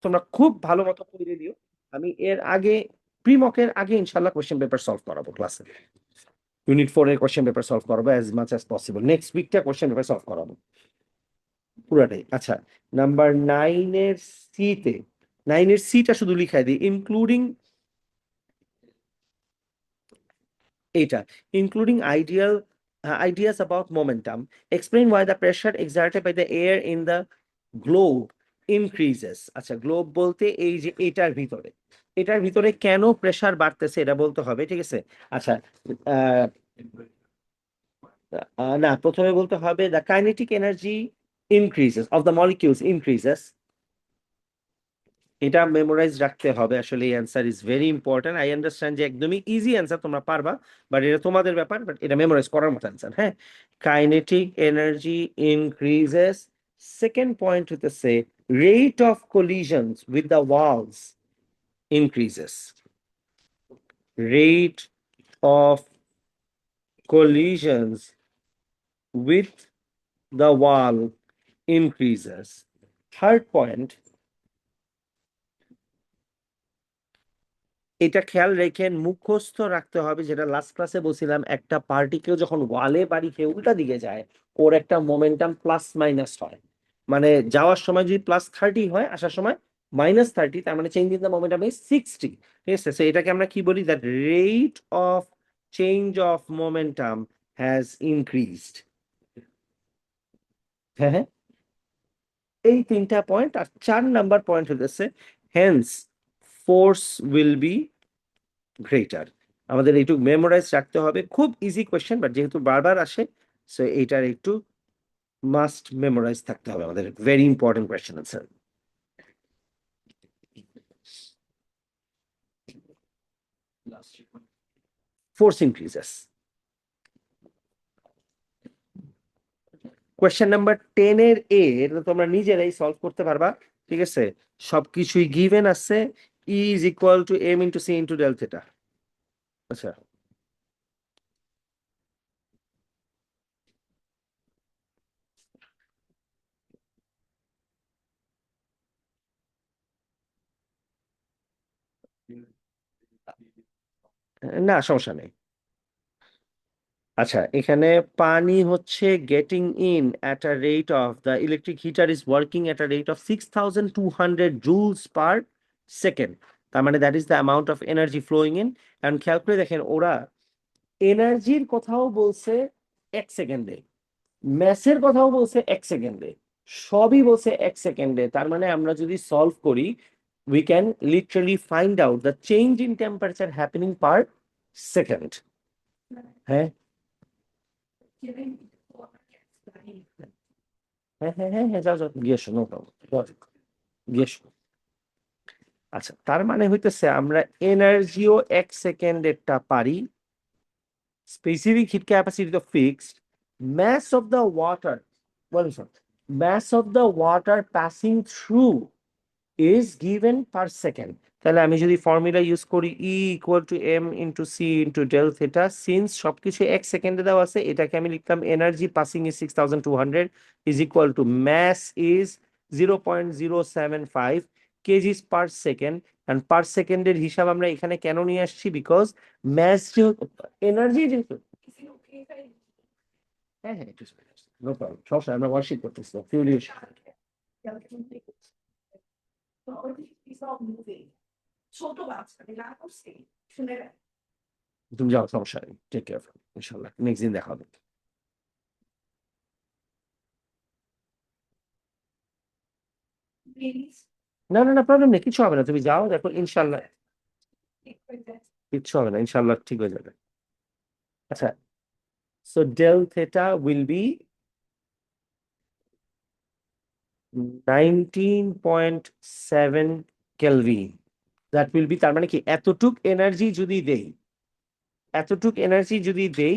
তোমরা খুব ভালো মতো পড়ে দিও। আমি এর আগে প্রিমকের আগে ইনশাল্লাহ কোশ্চেন পেপার সলভ করাবো ক্লাসে। ইউনিট 4 এর কোশ্চেন পেপার সলভ করাবো as much as possible. Next উইকটা কোশ্চেন পেপার সলভ করাবো পুরাটাই। আচ্ছা, নাম্বার 9 এর সিটা শুধু লিখাই দিই, ইনক্লুডিং এটা, including ideas about momentum, explain why the pressure exerted by the air in the globe increases. আচ্ছা, গ্লোব বলতে এই যে এটার ভিতরে কেন প্রেসার বাড়তেছে এটা বলতে হবে, ঠিক আছে। আচ্ছা, আহ না, প্রথমে বলতে হবে the kinetic energy increases of the molecules increases। এটা মেমোরাইজ রাখতে হবে আসলে। এই answer is very important. I understand যে একদমই ইজি অ্যান্সার, তোমরা পারবা, বাট এটা তোমাদের ব্যাপার, বাট এটা মেমোরাইজ করার মতো অ্যান্সার। হ্যাঁ, kinetic energy increases. Second point হইতেছে rate of collisions with the walls increases. Rate of collisions with the wall increases. Third point, এটা খেয়াল রেখেন, মুখস্থ রাখতে হবে, যেটা লাস্ট ক্লাসে বলছিলাম, একটা পার্টিকেল যখন ওয়ালে বাড়ি খেয়ে উল্টা দিকে যায়, ওর একটা মোমেন্টাম প্লাস মাইনাস হয়। মানে যাওয়ার সময় যদি +30 হয়, আসার সময় -30, তার মানে change in the momentum is 60। ঠিক আছে, সো এটাকে আমরা কি বলি, that rate of change of momentum has increased. হ্যাঁ হ্যাঁ, এই তিনটা পয়েন্ট। আর 4 নাম্বার পয়েন্ট হতেছে hence force will be greater. আমাদের এইটুকু মেমোরাইজ রাখতে হবে, খুব ইজি কোয়েশ্চেন, বাট যেহেতু বারবার আসে, সো এইটার একটু মাস্ট মেমোরাইজ থাকতে হবে আমাদের। Very important question answer. Force increases. Question number 10 এটা তোমরা নিজেরাই সলভ করতে পারবা, ঠিক আছে। সবকিছুই গিভেন আছে, E is equal to m into c into del theta। আচ্ছা, না সমস্যা নেই। আচ্ছা, এখানে পানি হচ্ছে getting in at a rate of, the electric heater is working at a rate of 6200 joules per second. তার মানে that is the amount of energy flowing in. এখন খেয়াল করে দেখেন, ওরা এনার্জির কথাও বলছে 1 সেকেন্ডে, ম্যাসের কথাও বলছে 1 সেকেন্ডে, সবই বলছে 1 সেকেন্ডে। তার মানে আমরা যদি সলভ করি, we can literally find out the change in temperature happening per second. হ্যাঁ হ্যাঁ হ্যাঁ হ্যাঁ হ্যাঁ, যাও যাও, গিয়ে এসো, নো প্রবলেম, গিয়ে এসো। আচ্ছা, তার মানে হইতেছে আমরা এনার্জিও 1 সেকেন্ডেরটা পারি, স্পেসিফিক হিট ক্যাপাসিটি তো fixed, mass of the water, well, sorry, mass of the water passing through is given per second। তাহলে আমি যদি ফর্মুলা ইউজ করি, E equal to m into c into del theta, since সবকিছু 1 সেকেন্ডে দেওয়া আছে, এটাকে আমি লিখতাম energy passing is 6200 is equal to mass is 0.075 KGs per second. And per সেকেন্ডের হিসাব আমরা এখানে কেন নিয়ে আসছি, বিকজ ম্যাস যেহেতু, এনার্জি যেহেতু, হ্যাঁ হ্যাঁ, নো প্রবলেম, সমস্যা নেই, আমরা ওয়ার্কশিট করতেছি ফিউলি। তুমি যাও, সমস্যা নেই, টেক কেয়ার, ইনশাল্লাহ নেক্সট দিন দেখা হবে। না না না, প্রবলেম নেই, কিছু হবে না, তুমি যাও, দেখো ইনশাল্লাহ কিচ্ছু হবে না, ইনশাল্লাহ ঠিক হয়ে যাবে। আচ্ছা, so del theta will be 19.7 kelvin. That will be, তার মানে কি, এতটুক এনার্জি যদি দেই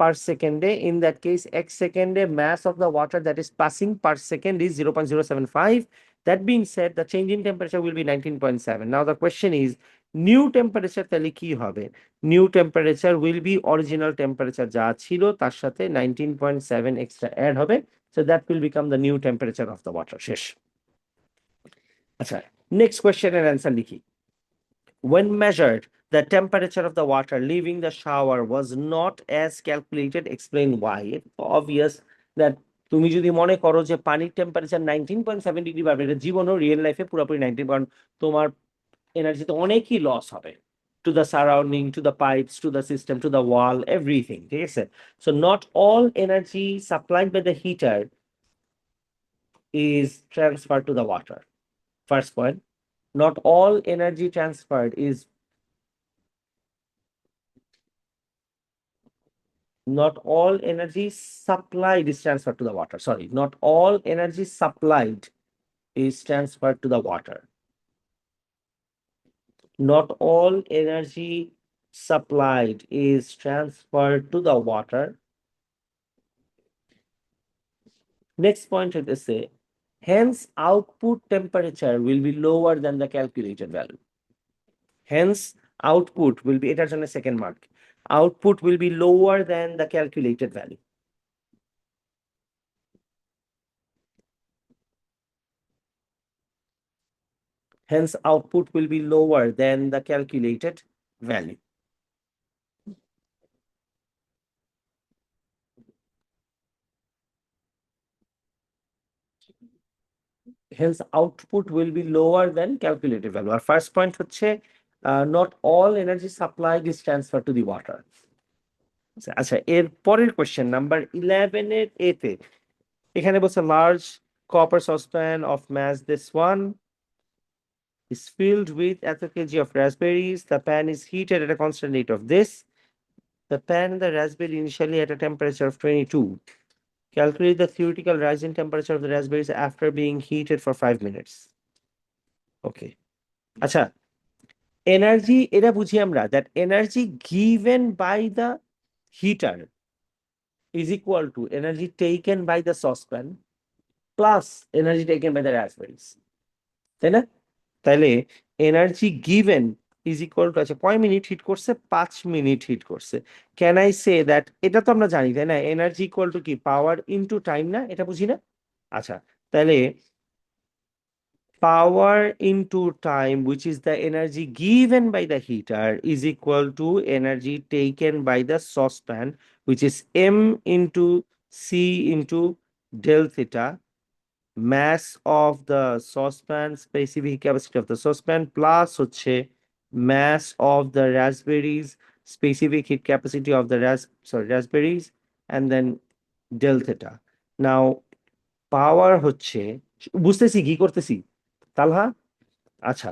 পার সেকেন্ডে, ইন দ্যাট কেস 1 সেকেন্ডে mass of the water that is passing per second is 0.075। that being said, the change in temperature will be 19.7। now the question is, new temperature তাহলে কি হবে? new temperature will be original temperature যা ছিল তার সাথে 19.7 extra add হবে, so that will become the new temperature of the water। শেষ। আচ্ছা, নেক্সট কোয়েশ্চেনের অ্যান্সার লিখি। When measured, the temperature of the water leaving the shower was not as calculated. Explain why. It's obvious that তুমি যদি মনে করো যে পানির temperature 19.7 degree পাবে, এটা জীবনও রিয়েল লাইফে পুরোপুরি 19, কারণ তোমার এনার্জিতে অনেকই লস হবে to the surrounding, to the pipes, to the system, to the wall, everything, ঠিক আছে? So not all energy supplied by the heater is transferred to the water. First point, not all energy transferred is not all energy supplied is transferred to the water. Sorry, not all energy supplied is transferred to the water. Not all energy supplied is transferred to the water. Next point is say, hence output temperature will be lower than the calculated value. Hence output will be, এটার জন্য second mark, output will be lower than the calculated value. Hence output will be lower than the calculated value. Hence output will be lower than calculated value. Our first point হচ্ছে not all energy supplied is transferred to the water. আচ্ছা, এর পরের question number 11 এর এতে এখানে বলছে large copper saucepan of mass this one is filled with ethyl kg of raspberries. The pan is heated at a constant rate of this. The pan and the raspberry initially at a temperature of 22. Calculate the theoretical rise in temperature of the raspberries after being heated for 5 minutes. Okay. আচ্ছা, energy এটা বুঝি আমরা that energy given by the heater is equal to energy taken by the saucepan plus energy taken by the raspberries, তাই না? তাহলে energy given is equal two, আচ্ছা কয় minute hit করছে? 5 মিনিট হিট করছে। ক্যান আই সে দ্যাট, এটা তো আমরা জানি তাই না, এনার্জি ইকুয়াল টু কি পাওয়ার ইনটু টাইম, না? এটা বুঝি না? আচ্ছা, তাহলে power into time, which is the energy given by the heater, is equal to energy taken by the saucepan, which is m into c into del theta, mass of the saucepan, specific capacity of the saucepan, plus হচ্ছে mass of the raspberries, specific heat capacity of the raspberries, and then del theta. Now power হচ্ছে, বুঝতেছি কি করতেছি তালহা? আচ্ছা,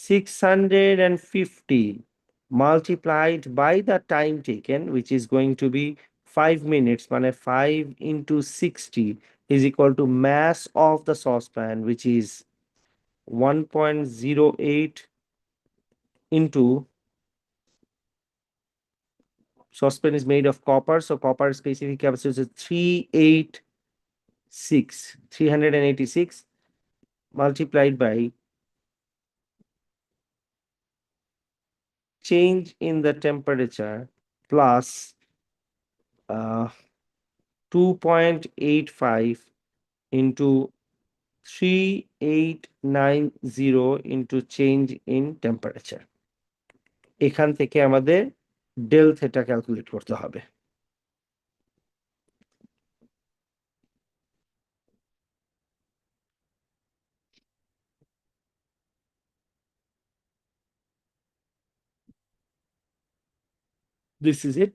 650 multiplied by the time taken, which is going to be 5 minutes, মানে 5 into 60 is equal to mass of the saucepan, which is 1.08 into, saucepan is made of copper, so copper specific capacity is 386 multiplied by change in the temperature plus 2.85 into 3890 into change in temperature. এখান থেকে আমাদের del theta calculate করতে হবে। This is it.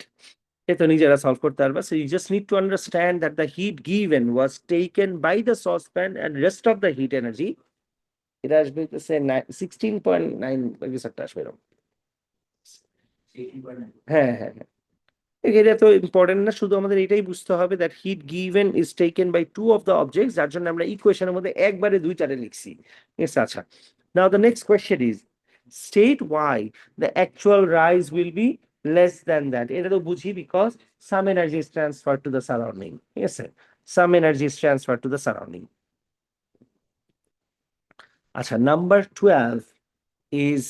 এটা নিজেরা solve করতে পারবা। So you just need to understand that the heat given was taken by the saucepan and rest of the heat energy, এটা আসবে হচ্ছে 16.9 কিছু একটা আসবে এরকম। হ্যাঁ হ্যাঁ হ্যাঁ, এটা তো ইম্পর্টেন্ট না, শুধু আমাদের এটাই বুঝতে হবে that heat given is taken by two of the objects, যার জন্য আমরা ইকুয়েশনের মধ্যে একবারে দুইটারে লিখছি। Yes, আচ্ছা, now the next question is state why the actual rise will be less than that. এটা তো বুঝি, because some energy is transfer to the surrounding, ঠিক আছে, some energy is transfer to the surrounding. আচ্ছা, number 12 is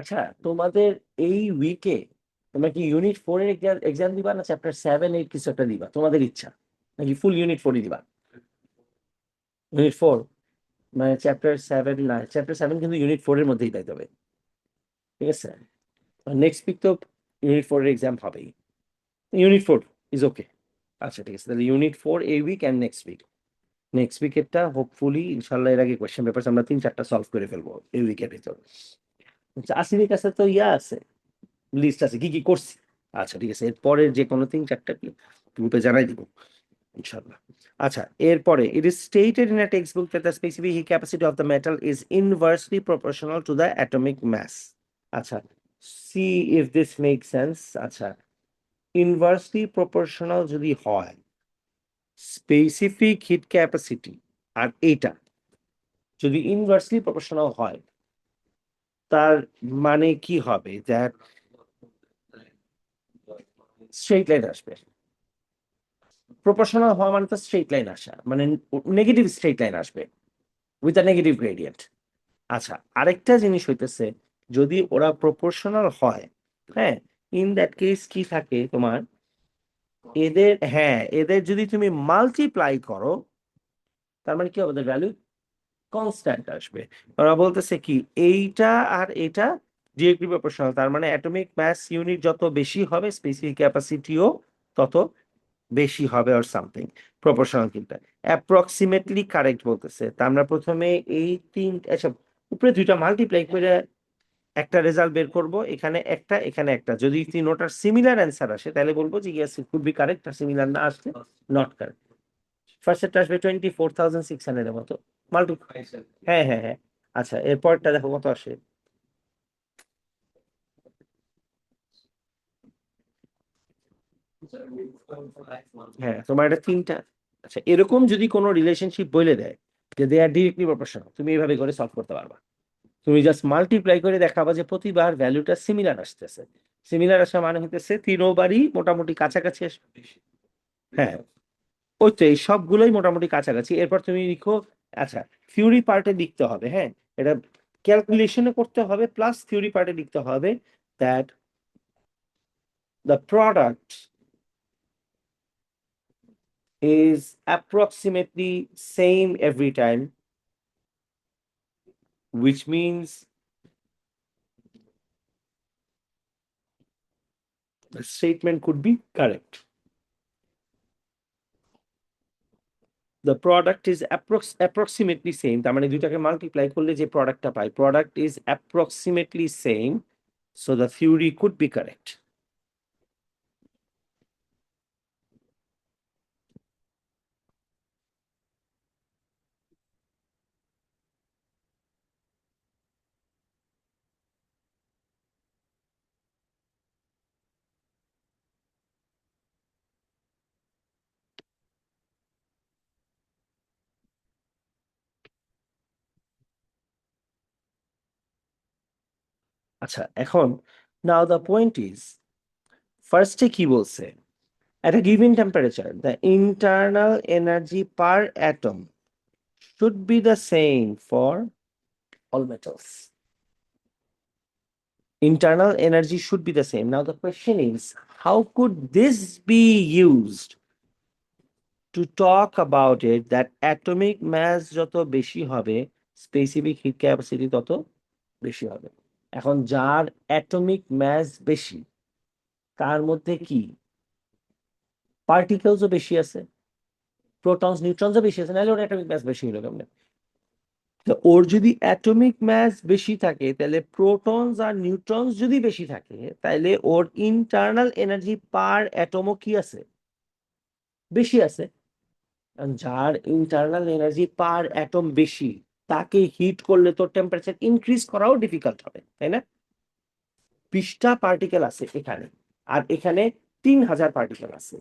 আচ্ছা, তোমাদের এই উইকে তোমরা কি ইউনিট 4 এর এক্সাম দিবা না চ্যাপ্টার 7 8 কিছু একটা দিবা, তোমাদের ইচ্ছা, নাকি ফুল ইউনিট 4ই দিবা? ইউনিট 4 মানে চ্যাপ্টার 7 না, চ্যাপ্টার 7 কিন্তু ইউনিট 4 এর মধ্যেই তাই তবে, ঠিক আছে? নেক্সট উইক তো ইউনিট 4 এর এক্সাম হবেই। Unit 4 is okay. আচ্ছা ঠিক আছে, তাহলে ইউনিট 4 এই উইক অ্যান্ড নেক্সট উইকেরটা হোপফুলি ইনশাল্লাহ এর আগে কোয়েশ্চেন পেপার আমরা 3 4টা সলভ করে ফেলবো এই উইকের ভিতর। আচ্ছা, আসিফের কাছে তো ইয়া আছে, লিস্ট আছে কি কি করছি। আচ্ছা ঠিক আছে, এরপরের যে কোনো 3 4টা গ্রুপে জানাই দিব ইনশাল্লাহ। আচ্ছা, এরপরে it is stated in a textbook that the specific heat capacity of the metal is inversely proportional to the atomic mass. আচ্ছা, see if this makes sense. আচ্ছা, ইনভার্সলি প্রপোর্শনাল যদি হয় স্পেসিফিক হিট ক্যাপাসিটি আর এটা যদি inversely proportional হয়, তার মানে কি হবে? দ্যাট স্ট্রেইট লাইন আসবে। প্রপোর্শনাল হওয়া মানে তো স্ট্রেইট লাইন আসা, মানে নেগেটিভ স্ট্রেইট লাইন আসবে উইথ আ নেগেটিভ গ্রেডিয়েন্ট। আচ্ছা, আরেকটা জিনিস হইতেছে, যদি ওরা প্রপোর্শনাল হয়, হ্যাঁ, ইন দ্যাট কেস কি থাকে তোমার, এদের, হ্যাঁ, এদের যদি তুমি মাল্টিপ্লাই করো, তার মানে কি হবে, ভ্যালু কনস্ট্যান্ট আসবে। ওরা বলতেছে কি, এইটা আর এটা ডিরেক্টলি প্রপোর্শনাল, তার মানে অ্যাটমিক মাস ইউনিট যত বেশি হবে স্পেসিফিক ক্যাপাসিটিও তত বেশি হবে, অর সামথিং প্রপোর্শনাল। কিন্তু অ্যাপ্রক্সিমেটলি কারেক্ট বলতেছে, তা আমরা প্রথমে এই তিন, আচ্ছা, উপরে দুইটা মাল্টিপ্লাই করে একটা রেজাল্ট বের করব, এখানে একটা এখানে একটা, যদি তিনোটার সিমিলার অ্যান্সার আসে তাহলে বলবো যে yes it could be correct, আর সিমিলার না আসলে নট কারেক্ট। ফার্স্টটা আসবে 24,600 এর মতো মাল্টি, হ্যাঁ হ্যাঁ হ্যাঁ। আচ্ছা, এরপরটা দেখো কত আসে। হ্যাঁ, তোমার এটা তিনটা। আচ্ছা, এরকম যদি কোনো রিলেশনশিপ বলে দেয় যে দে আর ডিরেক্টলি প্রপোর্শনাল, তুমি এইভাবে করে সলভ করতে পারবা। তুমি জাস্ট মাল্টিপ্লাই করে দেখাবা যে প্রতিবার ভ্যালুটা সিমিলার আসতেছে। সিমিলার আসা মানে হইতেছে তিনোবারই মোটামুটি কাছাকাছি আসবে। হ্যাঁ, ওই তো এই সবগুলোই মোটামুটি কাছাকাছি। এরপর তুমি লিখো, আচ্ছা, থিওরি পার্টে লিখতে হবে, হ্যাঁ, এটা ক্যালকুলেশনে করতে হবে, প্লাস থিওরি পার্টে লিখতে হবে that the product is approximately same every time, which means the statement could be correct. The product is approximately same, তার মানে দুইটাকে মাল্টিপ্লাই করলে যে প্রোডাক্টটা পাই, product is approximately same, so the theory could be correct. আচ্ছা, এখন now the point is, ফার্স্টে কি বলছে, at a given temperature the internal energy per atom should be the same for all metals. Internal energy should be the same. Now the question is, how could this be used to talk about it that atomic mass যত বেশি হবে specific heat capacity তত বেশি হবে? এখন যার atomic mass বেশি, তার মধ্যে কি পার্টিকেলসও বেশি আছে, প্রোটনস নিউট্রনসও বেশি আছে, নাহলে ওর অ্যাটমিক ম্যাস বেশি হলো কেমনে? তো ওর যদি অ্যাটমিক ম্যাস বেশি থাকে, তাহলে প্রোটনস আর নিউট্রনস যদি বেশি থাকে, তাহলে ওর ইন্টারনাল এনার্জি পার অ্যাটমও কি আছে, বেশি আছে। কারণ যার ইন্টারনাল এনার্জি পার অ্যাটম বেশি, তাকে হিট করলে তো টেম্পারেচার ইনক্রিজ করাও ডিফিকাল্ট হবে, তাই না? 20টা পার্টিকেল আছে এখানে, আর এখানে 3000 পার্টিকেল আছে।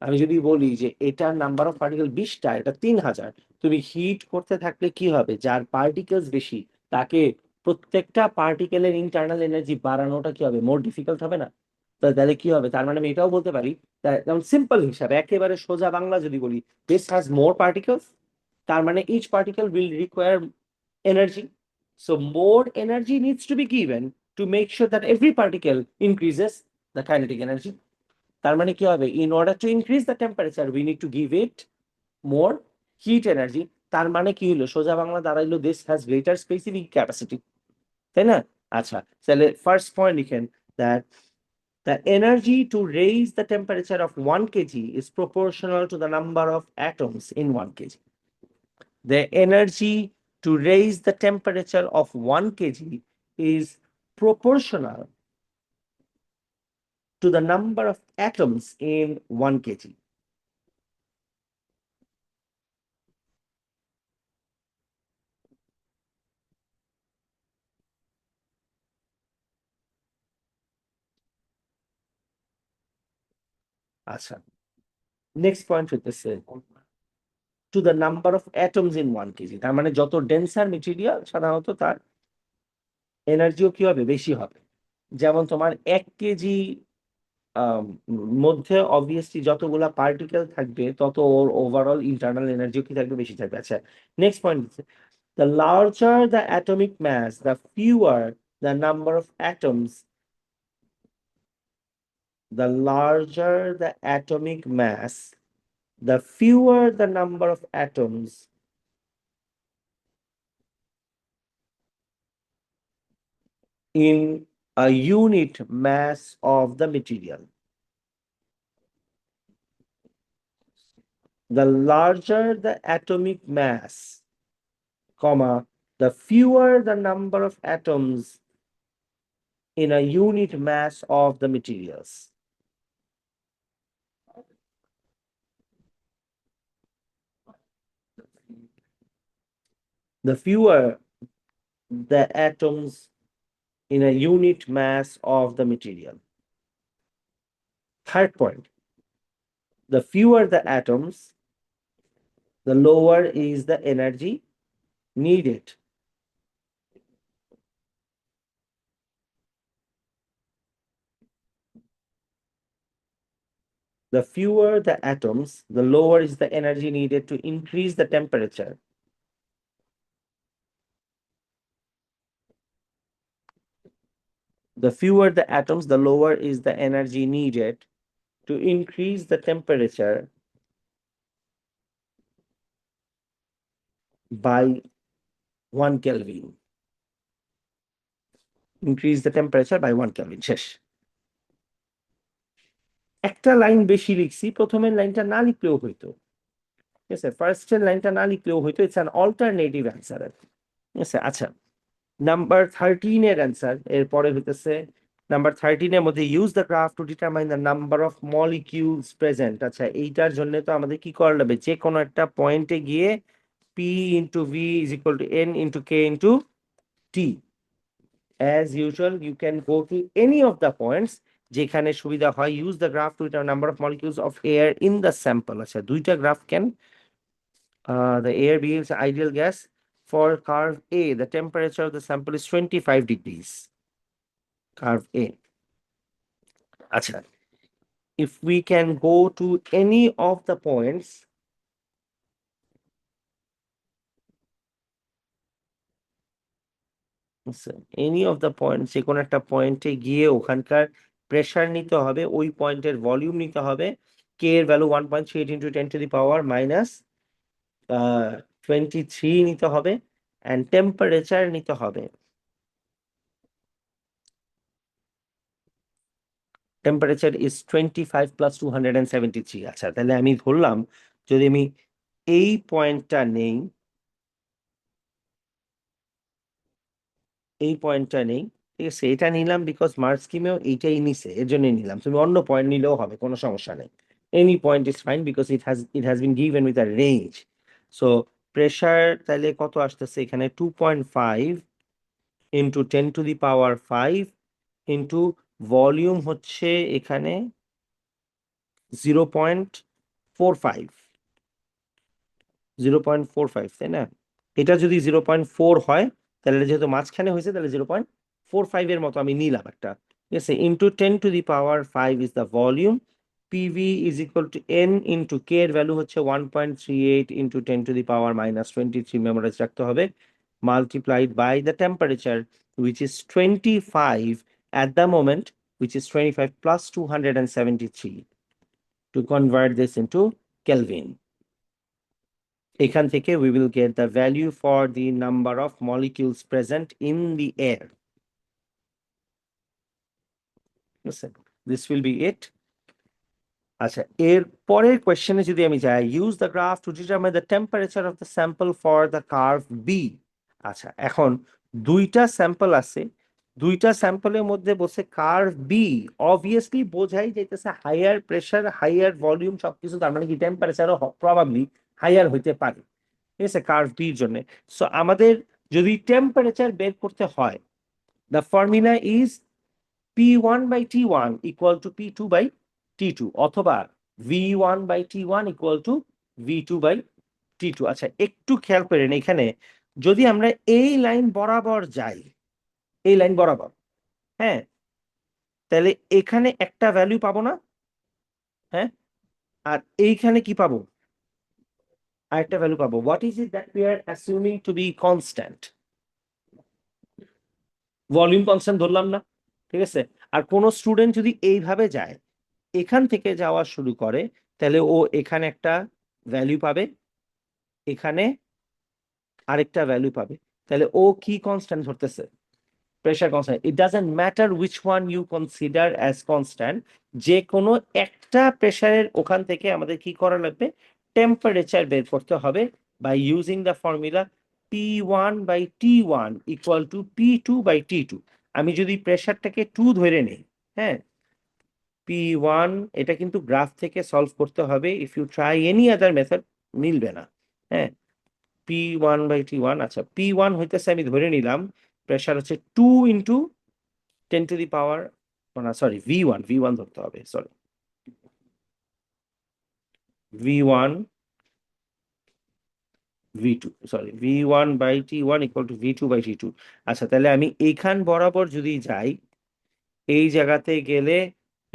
আমি যদি বলি যে এটার নাম্বার অফ পার্টিকেল 20টা, এটা 3000, তুমি হিট করতে থাকলে কি হবে, যার পার্টিকেলস বেশি তাকে প্রত্যেকটা পার্টিকেলের ইন্টারনাল এনার্জি বাড়ানোটা কি হবে, মোর ডিফিকাল্ট হবে না? তাহলে কি হবে, তার মানে আমি এটাও বলতে পারি, যেমন সিম্পল হিসাবে একেবারে সোজা বাংলা যদি বলি, দিস হ্যাজ মোর পার্টিকেলস, তার মানে each particle will require energy, so more energy needs to be given to make sure that every particle increases the kinetic energy. তার মানে কি হবে? In order to increase the temperature, we need to give it more heat energy. তার মানে কি হলো? সোজা Bangla দাঁড়াইলো this has greater specific capacity. তাই না? আচ্ছা, তাহলে ফার্স্ট পয়েন্ট লিখেন that the energy to raise the temperature of 1 kg is proportional to the number of atoms in 1 kg. The energy to raise the temperature of 1 kg is proportional to the number of atoms in 1 kg. আচ্ছা, next point হইতেছে to the number of atoms in 1 KG. তার মানে যত ডেন্সার material সাধারণত তার এনার্জিও কি হবে? বেশি হবে। যেমন তোমার 1 কেজি মধ্যে অবভিয়াসলি যতগুলা পার্টিকেল থাকবে তত ওর ওভারঅল ইন্টারনাল এনার্জিও কি থাকবে? বেশি থাকবে। আচ্ছা, নেক্সট পয়েন্ট হচ্ছে the larger the atomic mass, the fewer the number of atoms. The larger the atomic mass, the fewer the number of atoms in a unit mass of the material. The larger the atomic mass, comma, the fewer the number of atoms in a unit mass of the materials. The fewer the atoms in a unit mass of the material. Third point, the fewer the atoms, the lower is the energy needed the fewer the atoms, the lower is the energy needed to increase the temperature. The fewer the atoms, the lower is the energy needed to increase the temperature by 1 Kelvin. Increase the temperature by 1 Kelvin. শেষ। একটা line বেশি লিখছি, প্রথমের লাইনটা না লিখলেও হইতো। ঠিক আছে, ফার্স্টের লাইনটা না লিখলেও হইতো। It's an alternative answer. ঠিক আছে, আচ্ছা, নাম্বার 13 এর অ্যান্সার এরপরে হইতেছে নাম্বার 13 এর মধ্যে use the graph to determine the number of molecules present. আচ্ছা, এইটার জন্য তো আমাদের কি করা লাগবে? যে কোনো একটা পয়েন্টে গিয়ে P into V is equal to N into K into T. As usual, you can go to any of the points যেখানে সুবিধা হয়। Use the graph to determine number of molecules of air in the sample. আচ্ছা, দুইটা graph কেন? The air behaves ideal gas. For curve A, the temperature of the sample is 25 degrees. Curve A. Acha. If we can go to any of the points, any of the points, যে কোনো একটা পয়েন্টে গিয়ে ওখানকার pressure নিতে হবে, ওই পয়েন্টের ভলিউম নিতে হবে। K এর value 1.38 into 10 to the power minus 23 নিতে হবে, and টেম্পারেচার নিতে হবে। Temperature is 25 plus 273। আচ্ছা, তাহলে আমি ধরলাম যদি আমি এই পয়েন্টটা নেই, এই পয়েন্টটা নেই, ঠিক আছে, এটা নিলাম বিকজ মার্ক স্কিমেও এইটাই নিছে, এর জন্য নিলাম। তুমি অন্য পয়েন্ট নিলেও হবে, কোনো সমস্যা নেই। Any point is fine because it has been given with a range. So pressure তাহলে কত আসতেছে এখানে? 2.5 into 10 to the power 5 into volume হচ্ছে এখানে 0.45, 0.45, তাই না? এটা যদি 0.4 হয় তাহলে যেহেতু মাঝখানে হয়েছে তাহলে 0.45 এর মতো আমি নিলাম একটা। ঠিক আছে, into 10 to the power 5 is the volume. PV is equal to n into k এর ভ্যালু হচ্ছে 1.38 into 10 to the power minus 23, memorise রাখতে হবে, multiplied by the temperature which is 25 at the moment, which is 25 plus 273 to convert this into Kelvin. এখান থেকে we will get the value for the number of molecules present in the air. Listen, this will be it. আচ্ছা, এর পরের কোয়েশ্চেনে যদি আমি যাই, use the graph to determine the temperature of the sample for the curve B. আচ্ছা, এখন দুইটা sample আছে, দুইটা স্যাম্পলের মধ্যে বসে কার্ভ বি, অবভিয়াসলি বোঝাই যাইতেছে হাইয়ার প্রেসার হাইয়ার ভলিউম সবকিছু, তার মানে কি টেম্পারেচারও প্রবাবলি হাইয়ার হইতে পারে, ঠিক আছে, কার্ভ বির জন্য। সো আমাদের যদি টেম্পারেচার বের করতে হয়, the formula is P1 by T1 equal to P2 by T2 অথবা V1 by T1 equal to V2 by T2। আচ্ছা, একটু খেয়াল করেন এখানে, যদি আমরা এই লাইন বরাবর যাই, এই লাইন বরাবর, হ্যাঁ, তাহলে এখানে একটা ভ্যালু পাবো না, হ্যাঁ, আর এইখানে কি পাবো, আরেকটা ভ্যালু পাবো। What is it that we are assuming to be constant? Volume constant ধরলাম না, ঠিক আছে। আর কোন স্টুডেন্ট যদি এইভাবে যায়, এখান থেকে যাওয়া শুরু করে, তাহলে ও এখানে একটা ভ্যালু পাবে, এখানে আরেকটা ভ্যালু পাবে, তাহলে ও কি কনস্ট্যান্ট ধরতেছে? Pressure constant. It doesn't matter which one you consider as constant, যে কোনো একটা প্রেসারের ওখান থেকে আমাদের কি করা লাগবে, টেম্পারেচার বের করতে হবে by using the formula P1 by T1 equal to P2 by T2। আমি যদি প্রেসারটাকে 2 ধরে নেই, হ্যাঁ, P1, এটা কিন্তু গ্রাফ থেকে সলভ করতে হবে, if you try any other method মিলবে না, হ্যাঁ। P1 by T1, আচ্ছা, P1 হইতেছে, আমি ধরে নিলাম প্রেসার হচ্ছে 2 ইন্টু 10 টু দি পাওয়ার, না সরি, V1 ধরতে হবে, sorry, V1 V2, sorry, V1 by T1 equal two V2 by T2। আচ্ছা, তাহলে আমি এইখান বরাবর যদি যাই, এই জায়গাতে গেলে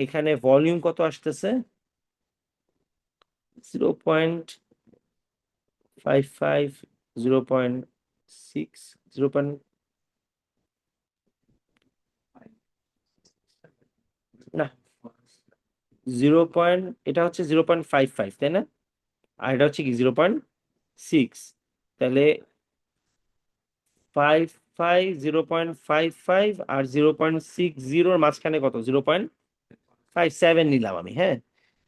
এখানে ভলিউম কত আসতেছে, 0.55, 0.6, 0. না, 0. এটা হচ্ছে 0.55, তাই না? আর এটা হচ্ছে কি 0.6, তাহলে 55, 0.55 আর 0.60 মাঝখানে কত, 0.57 নিলাম আমি, হ্যাঁ।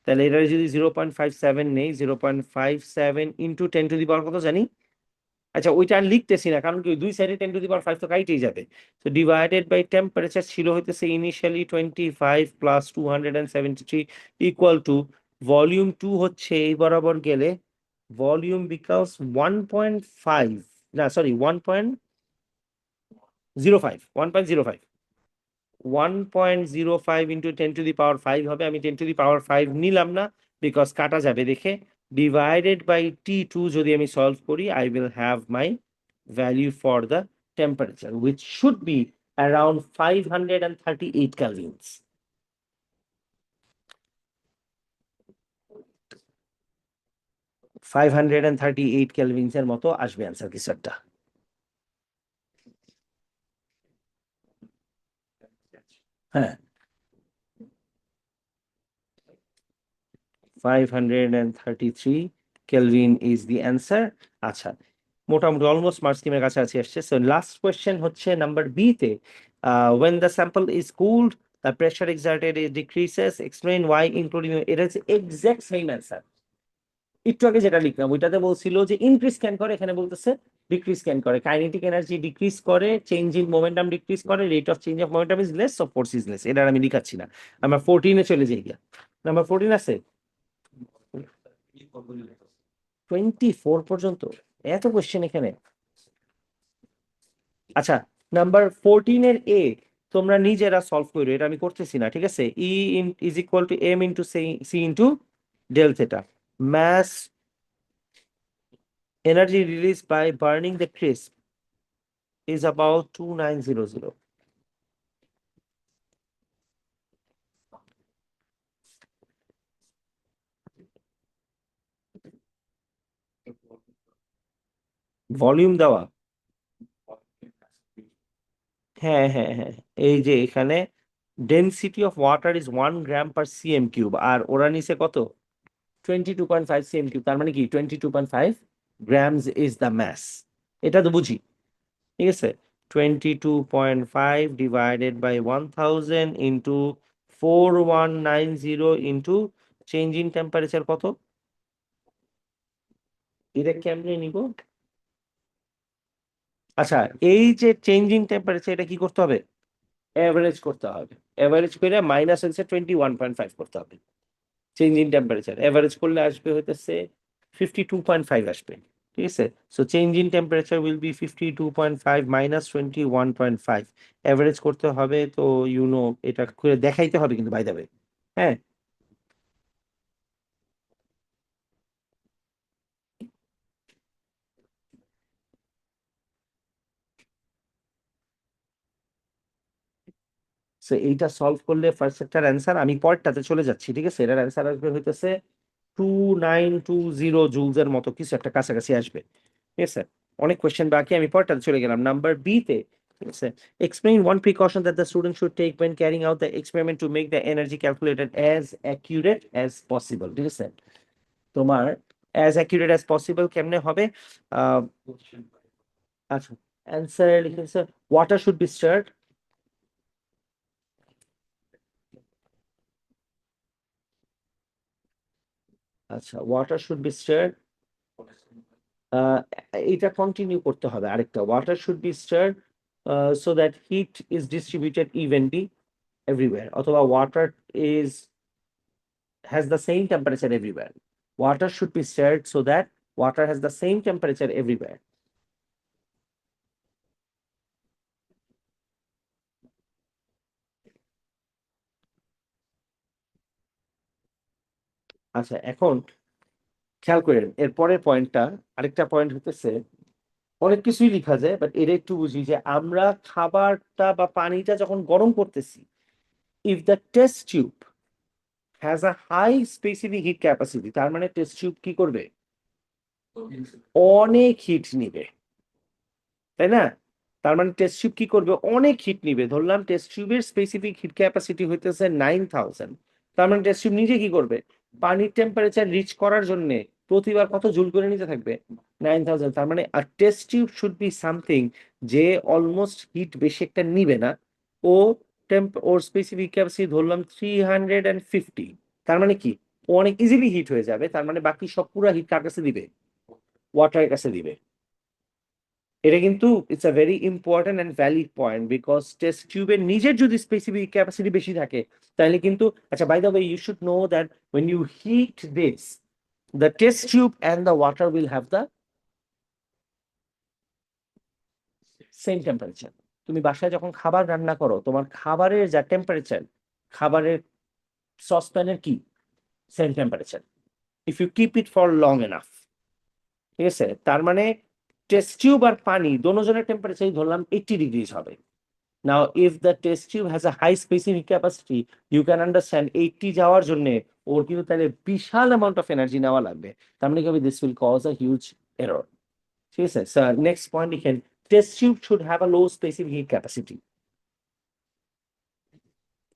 তাহলে এটা যদি 0.57 নেই, 0.57 ইন্টু 10 টু দি পাওয়ার কত জানি, আচ্ছা ওইটা আর লিখতেছি না, কারণ কি ওই দুই সাইডে 10 টু দি পাওয়ার 5 তো কাইটেই যাবে। তো ডিভাইডেড বাই টেম্পারেচার ছিল হইতেছে initially 25 plus 273 equal to volume 2 হচ্ছে এই বরাবর গেলে ভলিউম বিকাউস 1.5, না sorry 1.05, 1.05, 1.05 into 10 to the power 5 হবে। আমি 10 টু দি পাওয়ার 5 নিলাম না, বিকজ কাটা যাবে দেখে। ডিভাইডেড বাই T2 যদি আমি সলভ করি, I will have my value for the temperature, which should be around 538 kelvins. Five hundred and thirty eight kelvins এর মতো আসবে অ্যান্সার কিছু একটা। হ্যাঁ, 533 কেলভিন ইজ দি অ্যান্সার। আচ্ছা, মোটামুটি অলমোস্ট মার্ক স্কিমের কাছাকাছি আসছে। সো লাস্ট কোয়েশ্চেন হচ্ছে নাম্বার বি তে, when the sample is cooled the pressure exerted is decreases, explain why, including, এটা হচ্ছে এক্সাক্ট সেম অ্যান্সার। একটু আগে যেটা লিখলাম ওইটাতে বলছিল যে ইনক্রিজ ক্যান করে, এখানে বলতেছে ডিক্রিজ ক্যান করে, কাইনেটিক এনার্জি ডিক্রিজ করে, চেঞ্জ ইন মোমেন্টাম ডিক্রিজ করে, rate of change of momentum is less, so force is less. এটা আমি লিখাচ্ছি না, আমরা 14-এ চলে যাই গিয়া। নাম্বার 14 আছে, 24 পর্যন্ত এত কোশ্চেন এখানে। আচ্ছা, নাম্বার 14-এর এ তোমরা নিজেরা সলভ করো, এটা আমি করতেছি না, ঠিক আছে। E is equal to m into c into del theta, mass energy released by burning the crisp is about 2900। Volume দেওয়া, হ্যাঁ হ্যাঁ হ্যাঁ, এই যে এখানে ডেনসিটি অফ ওয়াটার ইজ 1 গ্রাম/cm³ আর ওরা নিচে কত 22.5 cm³, তার মানে কি 22.5 গ্রামস ইজ দ্য ম্যাস। এটা তো বুঝি, ঠিক আছে। 22.5 divided by 1000 into 4190 into change in temperature কত, এটা কেমনে নিব? আচ্ছা, এই যে চেঞ্জ ইন টেম্পারেচার এটা কি করতে হবে, অ্যাভারেজ করতে হবে। অ্যাভারেজ করে মাইনাস হচ্ছে 21.5 করতে হবে। চেঞ্জ ইন টেম্পারেচার অ্যাভারেজ করলে আসবে হইতেছে 52.5 আসবে, ঠিক আছে। So change in temperature will be 52.5 minus 21.5, average করতে হবে। তো এটা করে দেখাইতে হবে কিন্তু, বাই দ্য ওয়ে। হ্যাঁ, সো এইটা সলভ করলে ফার্স্ট একটার অ্যান্সার, আমি পরেরটাতে চলে যাচ্ছি, ঠিক আছে। এটার অ্যান্সার আসবে হইতেছে 2920 জুলস এর মতো কিছু একটা কাছাকাছি আসবে, ঠিক আছে। অনেক কোয়েশ্চেন বাকি, আমি পরেরটাতে চলে গেলাম নাম্বার বি তে, ঠিক আছে। Explain one precaution that the student should take when carrying out the experiment to make the energy calculated as accurate as possible, ঠিক আছে। তোমার as accurate as possible কেমনে হবে? আহ আচ্ছা, অ্যান্সার লিখেছে ওয়াটার শুড বি স্টার্ড। আচ্ছা, water should be stirred, আহ, এটা কন্টিনিউ করতে হবে আরেকটা, water should be stirred so that heat is distributed evenly everywhere, অথবা water is has the same temperature everywhere. Water should be stirred so that water has the same temperature everywhere. আচ্ছা, এখন খেয়াল করেন এর পরের পয়েন্টটা, আরেকটা পয়েন্ট হতেছে, অনেক কিছুই লেখা যায় বাট এটা একটু বুঝি যে আমরা খাবারটা বা পানিটা যখন গরম করতেছি, if the test tube has a high specific heat capacity, তার মানে টেস্ট টিউব কি করবে, অনেক হিট নিবে, তাই না? তার মানে টেস্ট টিউব কি করবে, অনেক হিট নিবে। ধরলাম টেস্ট টিউবের স্পেসিফিক হিট ক্যাপাসিটি হইতেছে 9000, তার মানে টেস্ট টিউব নিজে কি করবে, পানির টেম্পারেচার রিচ করার জন্য প্রতিবার কত জুল করে নিতে থাকবে, 9000। তার মানে আর test tube should be something যে অলমোস্ট হিট বেশি একটা নিবে না। ও ওর স্পেসিফিক ক্যাপাসিটি ধরলাম 350, তার মানে কি ও অনেক ইজিলি হিট হয়ে যাবে। তার মানে বাকি সব পুরো হিট কার কাছে দিবে, ওয়াটারের কাছে দিবে। এটা কিন্তু it's a very important and valid point, because test টিউবের নিজের যদি স্পেসিফিক ক্যাপাসিটি বেশি থাকে তাহলে কিন্তু, আচ্ছা by the way you should know that when you heat this, the test tube and the water will have the same temperature. তুমি বাসায় যখন খাবার রান্না করো, তোমার খাবারের যা টেম্পারেচার, খাবারের সসপ্যানের কি same temperature, if you keep it for long enough, ঠিক আছে। তার মানে টেস্ট টিউব আর পানি দোনোজনের টেম্পারেচার ধরলাম 80 ডিগ্রিজ হবে। Now, if the test tube has a high specific capacity, you can understand 80 যাওয়ার জন্য ওর কিন্তু তাহলে বিশাল অ্যামাউন্ট অফ এনার্জি নেওয়া লাগবে। তার মানে কি হবে, this will cause a huge error, ঠিক আছে। স্যার নেক্সট পয়েন্ট লিখেন, test tube should have a low specific heat capacity.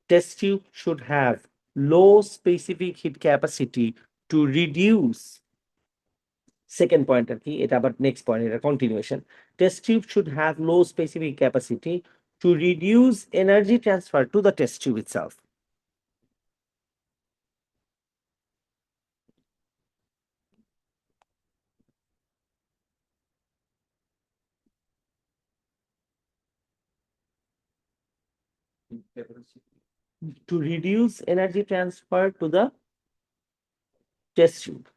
Test tube should have low specific heat capacity to reduce, second point আর কি, এটা আবার নেক্সট পয়েন্ট, এটা continuation. Test tube should have low specific capacity to reduce energy transfer to the test tube itself. To reduce energy transfer to the test tube.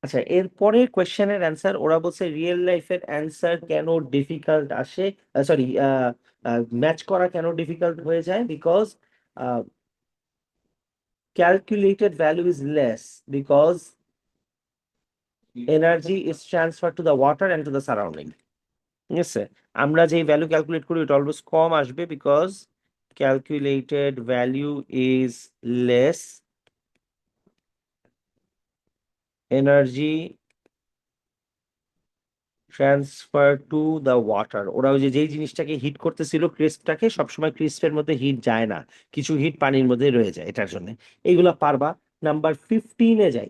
আচ্ছা, এরপরে কোয়েশ্চেনের answer ওরা বলছে real লাইফের অ্যান্সার কেন ডিফিকাল্ট আসে, sorry, match করা কেন difficult হয়ে যায়, because calculated value is less, because energy is transfer to the water and two the surrounding, ঠিক আছে। আমরা যে ভ্যালু ক্যালকুলেট করি ওটা অলওয়েজ কম আসবে, because calculated value is less energy transfer to the water. ওরা ওই যে যেই জিনিসটাকে হিট করতেছিল ক্রিস্পটাকে, সবসময় ক্রিস্পের মধ্যে হিট যায় না, কিছু হিট পানির মধ্যে রয়ে যায়, এটার জন্য এইগুলা পারবা। নাম্বার 15-এ যাই,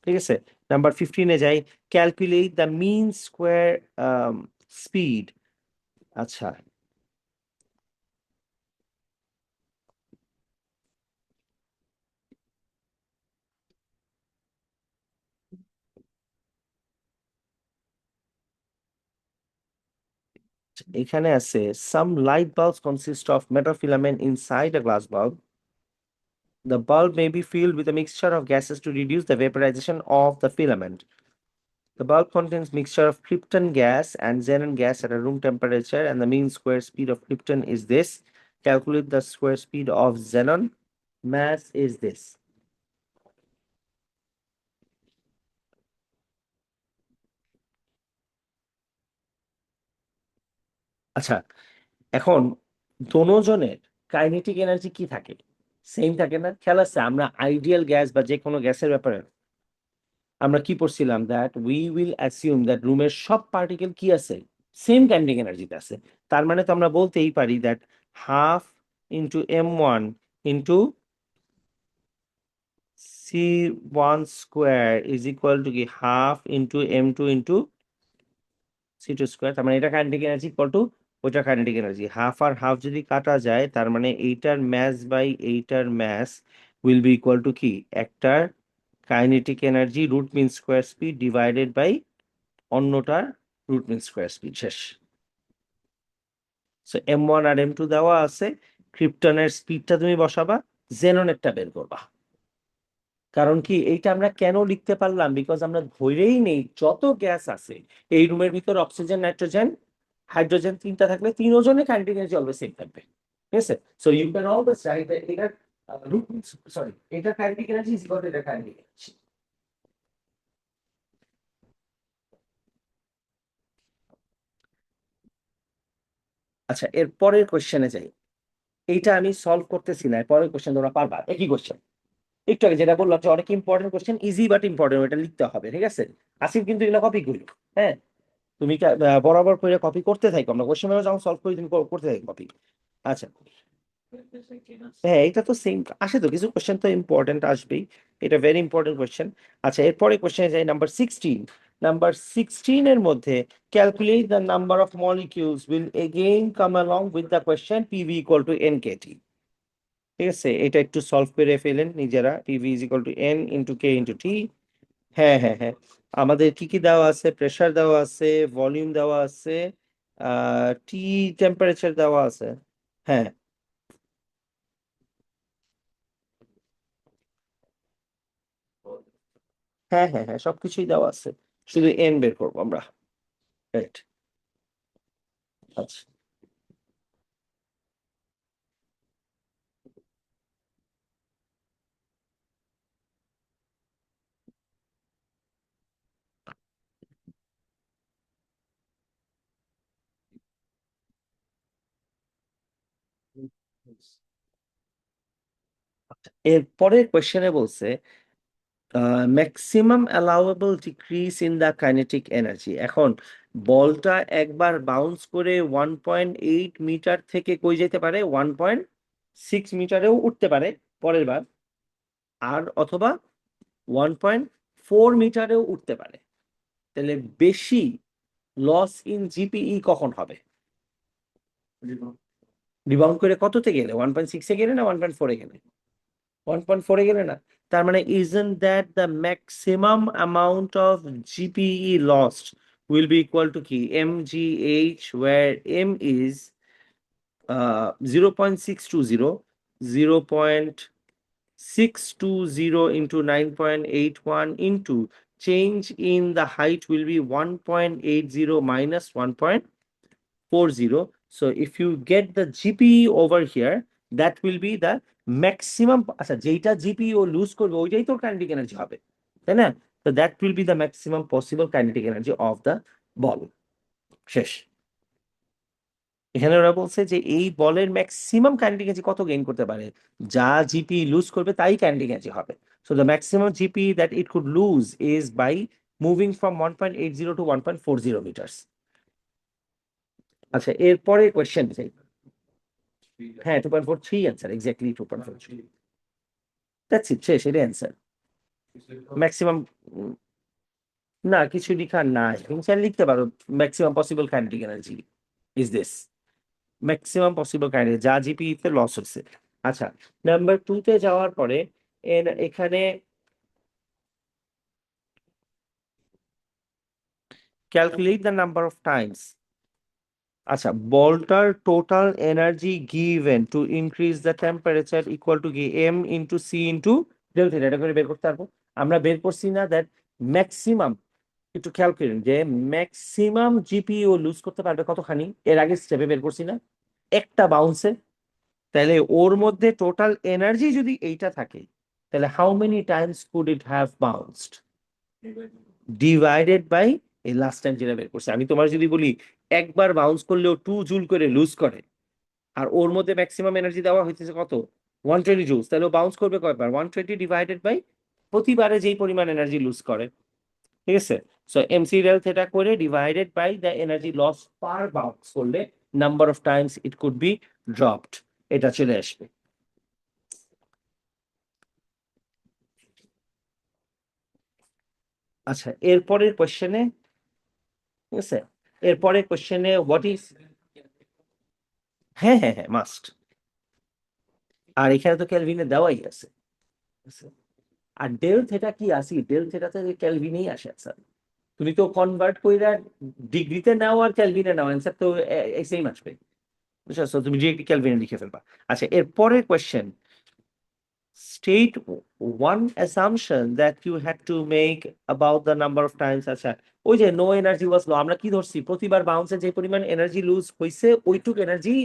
ঠিক আছে? নাম্বার 15-এ যাই, calculate the mean square speed. আচ্ছা, এখানে আছে some light bulbs consist of metal filament inside a glass bulb. The bulb may be filled with a mixture of gases to reduce the vaporization of the filament. The bulb contains mixture of krypton gas and xenon gas at a room temperature, and the mean square speed of krypton is this. Calculate the square speed of xenon. Mass is this. আচ্ছা, এখন দোনোজনের kinetic energy কি থাকে? Same থাকে না? খেয়াল আছে আমরা ideal gas বা যে কোনো গ্যাসের ব্যাপারে আমরা কি পড়ছিলাম, that we will assume that রুমের সব পার্টিকেল কি আছে, সেম কাইনেটিক এনার্জিতে আছে। তার মানে তো আমরা বলতেই পারি that half into m1 into c1 square is equal to কি half into m2 into c2 square. তার মানে এটা কাইনেটিক এনার্জি ইকুয়াল টু ওইটা কাইনেটিক এনার্জি। হাফ আর হাফ যদি কাটা যায়, তার মানে এইটার ম্যাস বাই এইটার mass will be equal to কি, একটার kinetic energy root mean square speed divided by অন্যটার রুট মিন স্কোয়ার স্পিড। শেষ। সো m1 আর m2 দেওয়া আছে, ক্রিপ্টনের স্পিডটা তুমি বসাবা, জেননেরটা বের করবা। কারণ কি এইটা আমরা কেন লিখতে পারলাম, বিকজ আমরা ধরেই নেই যত গ্যাস আছে এই রুমের ভিতর, অক্সিজেন নাইট্রোজেন হাইড্রোজেন তিনটা থাকলে তিন ওজনে কাইনেটিক এনার্জি অলওয়েজ সেম থাকবে, ঠিক আছে? So you can always write that এটা রুট, সরি, এটা kinetic energy is equal to এটা কাইনেটিক এনার্জি। আচ্ছা, এর পরের কোশ্চেনে যাই। এইটা আমি সলভ করতেছি না, এর পরের কোশ্চেন তোমরা পারবা, একই কোশ্চেন। একটু আগে যেটা বললাম যে অনেক important question, easy but important, ওটা লিখতে হবে, ঠিক আছে? আসিফ কিন্তু এগুলো কপি করলো, হ্যাঁ। তুমি বরাবর করে কপি করতে থাকো, আমরা কোশ্চেন পেপার যখন সলভ করি তুমি করতে থাকো কপি। আচ্ছা, হ্যাঁ এটা তো সেম আসে, তো কিছু কোশ্চেন তো ইম্পর্টেন্ট আসবেই, এটা ভেরি ইম্পর্টেন্ট কোশ্চেন। আচ্ছা, এরপরে কোশ্চেনে যাই, নাম্বার 16। নাম্বার 16 এর মধ্যে calculate the number of molecules will again come along with the question PV equal to n KT. ঠিক আছে, এটা একটু সলভ করে ফেলেন নিজেরা, PV is equal to n into k into T. হ্যাঁ হ্যাঁ হ্যাঁ, আমাদের কি কি দেওয়া আছে, প্রেসার দেওয়া আছে, ভলিউম দেওয়া আছে, টি টেম্পারেচার দেওয়া আছে। হ্যাঁ হ্যাঁ হ্যাঁ হ্যাঁ, সবকিছুই দেওয়া আছে, শুধু এন বের করবো আমরা। রাইট। আচ্ছা, এর পরের কোয়েশ্চেনে বলছে maximum allowable decrease in the kinetic energy. এখন বলটা একবার বাউন্স করে 1.8 মিটার থেকে কই যেতে পারে, 1.6 মিটারেও উঠতে পারে পরের বার, আর অথবা 1.4 মিটারেও উঠতে পারে। তাহলে বেশি লস ইন জিপিই কখন হবে? রিবাউন্ড করে কততে গেলে, 1.6-এ গেলে না 1.4-এ গেলে? 1.4-এ গেলে না? তার মানে isn't that the maximum amount of GPE lost will be equal to কি mgh, where m is 0.620, 0.620 into 9.81 into change in the height will be 1.80 minus 1.40. So if you get the GPE over here, that will be the maximum। আচ্ছা, যেইটা জিপিই ও loose করবে ওইটাই তো kinetic energy হবে, তাই না? তো that will B the maximum possible kinetic energy of the ball. শেষ। এখানে ওরা বলছে যে এই বলের ম্যাক্সিমাম কাইনেটিক এনার্জি কত গেইন করতে পারে, যা জিপি লুজ করবে তাই কাইনেটিক এনার্জি হবে। So the maximum GP that it could lose is by moving from 1.80 to 1.40 meters. আচ্ছা এরপরে কোয়েশ্চেন চাই। হ্যাঁ 2.43 অ্যান্সার, এক্স্যাক্টলি 2.43। দ্যাটস ইট, শেষ, এটাই অ্যান্সার। ম্যাক্সিমাম না কিছু লিখার নাই, ইনশাল লিখতে পারো। Maximum possible kinetic energy is this, maximum possible kinetic যা জিপি তে লস হচ্ছে। আচ্ছা নাম্বার 2 তে যাওয়ার পরে এখানে calculate the number of times. আচ্ছা বলটার total energy given to increase the temperature equal to কি m into c into del theta, এটা করে বের করতে পারবো। আমরা বের করছি না দ্যাট ম্যাক্সিমাম, একটু খেয়াল করেন যে ম্যাক্সিমাম জিপি ও লুজ করতে পারবে কতখানি, এর আগে স্টেপে বের করছি না, একটা বাউন্সে। তাহলে ওর মধ্যে টোটাল এনার্জি যদি এইটা থাকে তাহলে how many times could it have bounced divided by এই লাস্ট টাইম যেটা বের করছে। আমি তোমার যদি বলি একবার বাউন্স করলেও 2 জুল করে লুজ করে, আর ওর মধ্যে ম্যাক্সিমাম এনার্জি দেওয়া হইতেছে কত 120 জুলস, তাহলে বাউন্স করবে কয়বার 120 ডিভাইডেড বাই প্রতিবারে যেই পরিমাণ এনার্জি লুজ করে, ঠিক আছে। সো এমসি ডেল থিটা করে divided by the energy loss per bounce করলে number of times it could be dropped, এটা চলে আসবে। আচ্ছা এরপরের কোশ্চেনে, ঠিক আছে, এরপরের কোশ্চেনে হোয়াট ইজ, হ্যাঁ হ্যাঁ হ্যাঁ মাস্ট, আর এখানে তো ক্যালভিনে দেওয়াই আছে। আর ডেল থিটা কি আসি, ডেল থিটাতে ক্যালভিনেই আসে স্যার। তুমি তো কনভার্ট কইরা ডিগ্রিতে নাও আর ক্যালভিনে নাও, অ্যান্সার তো সেম আসবে, বুঝছো, তুমি ডিরেক্টলি ক্যালভিনে লিখে ফেলবা। আচ্ছা এরপরের question, state one assumption that you had to make about the number of times। আচ্ছা ওই যে নো এনার্জি ওয়াজ লো, আমরা কি ধরছি প্রতিবার বাউন্সে যে পরিমাণ এনার্জি লুজ হইছে ওইটুক এনার্জি